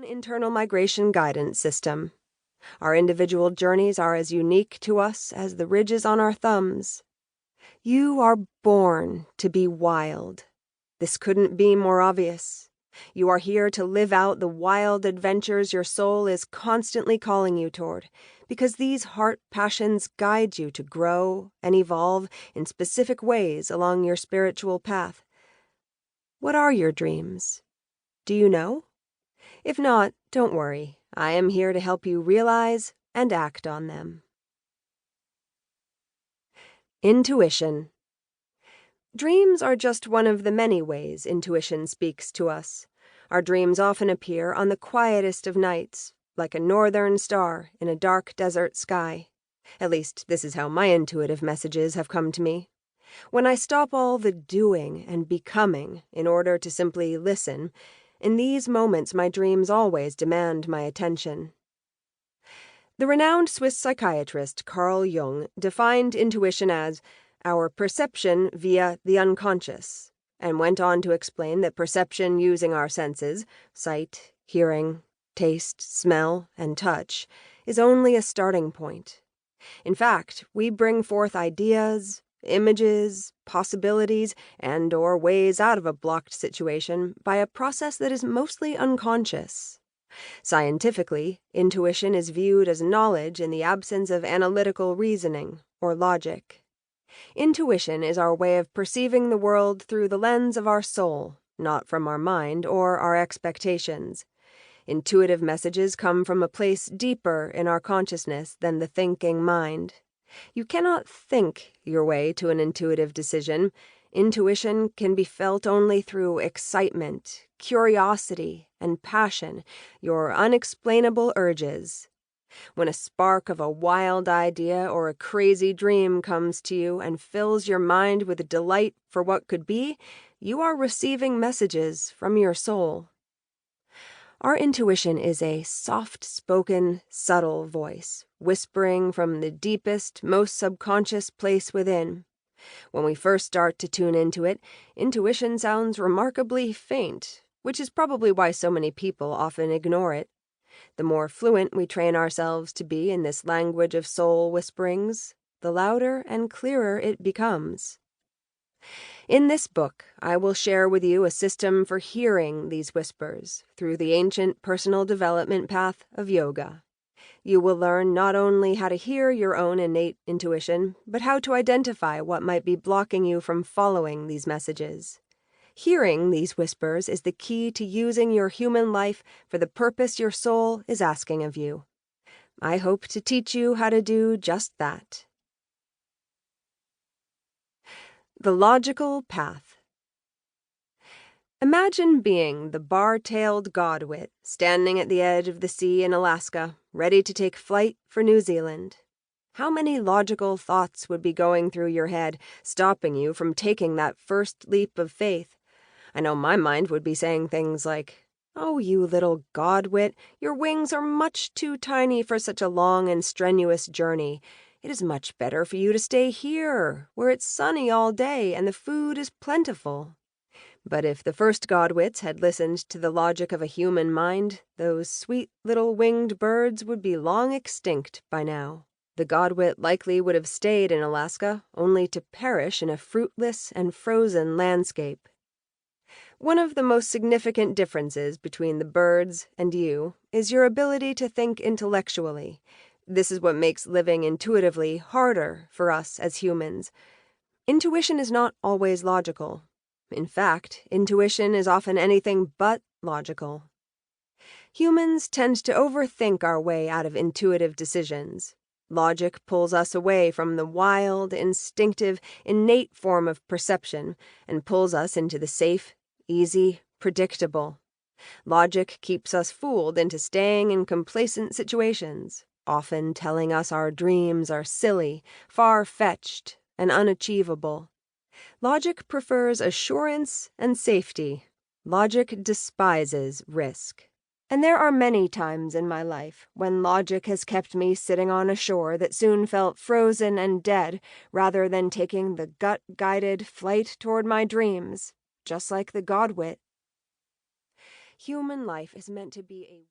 internal migration guidance system. Our individual journeys are as unique to us as the ridges on our thumbs. You are born to be wild. This couldn't be more obvious. You are here to live out the wild adventures your soul is constantly calling you toward, because these heart passions guide you to grow and evolve in specific ways along your spiritual path. What are your dreams? Do you know? If not, don't worry. I am here to help you realize and act on them. Intuition. Dreams are just one of the many ways intuition speaks to us. Our dreams often appear on the quietest of nights, like a northern star in a dark desert sky. At least, this is how my intuitive messages have come to me. When I stop all the doing and becoming in order to simply listen, in these moments my dreams always demand my attention. The renowned Swiss psychiatrist Carl Jung defined intuition as our perception via the unconscious, and went on to explain that perception using our senses, sight, hearing, taste, smell, and touch, is only a starting point. In fact, we bring forth ideas, images, possibilities, and/or ways out of a blocked situation by a process that is mostly unconscious. Scientifically, intuition is viewed as knowledge in the absence of analytical reasoning or logic. Intuition is our way of perceiving the world through the lens of our soul, not from our mind or our expectations. Intuitive messages come from a place deeper in our consciousness than the thinking mind. You cannot think your way to an intuitive decision. Intuition can be felt only through excitement, curiosity, and passion, your unexplainable urges. When a spark of a wild idea or a crazy dream comes to you and fills your mind with delight for what could be, you are receiving messages from your soul. Our intuition is a soft-spoken, subtle voice, whispering from the deepest, most subconscious place within. When we first start to tune into it, intuition sounds remarkably faint, which is probably why so many people often ignore it. The more fluent we train ourselves to be in this language of soul whisperings, the louder and clearer it becomes. In this book, I will share with you a system for hearing these whispers through the ancient personal development path of yoga. You will learn not only how to hear your own innate intuition, but how to identify what might be blocking you from following these messages. Hearing these whispers is the key to using your human life for the purpose your soul is asking of you. I hope to teach you how to do just that. The logical path. Imagine being the bar-tailed godwit standing at the edge of the sea in Alaska, ready to take flight for New Zealand. How many logical thoughts would be going through your head, stopping you from taking that first leap of faith? I know my mind would be saying things like, "Oh, you little godwit, your wings are much too tiny for such a long and strenuous journey. It is much better for you to stay here, where it's sunny all day and the food is plentiful." But if the first godwits had listened to the logic of a human mind, those sweet little winged birds would be long extinct by now. The godwit likely would have stayed in Alaska, only to perish in a fruitless and frozen landscape. One of the most significant differences between the birds and you is your ability to think intellectually. This is what makes living intuitively harder for us as humans. Intuition is not always logical. In fact, intuition is often anything but logical. Humans tend to overthink our way out of intuitive decisions. Logic pulls us away from the wild, instinctive, innate form of perception and pulls us into the safe, easy, predictable. Logic keeps us fooled into staying in complacent situations, often telling us our dreams are silly, far-fetched, and unachievable. Logic prefers assurance and safety. Logic despises risk. And there are many times in my life when logic has kept me sitting on a shore that soon felt frozen and dead, rather than taking the gut-guided flight toward my dreams, just like the godwit. Human life is meant to be a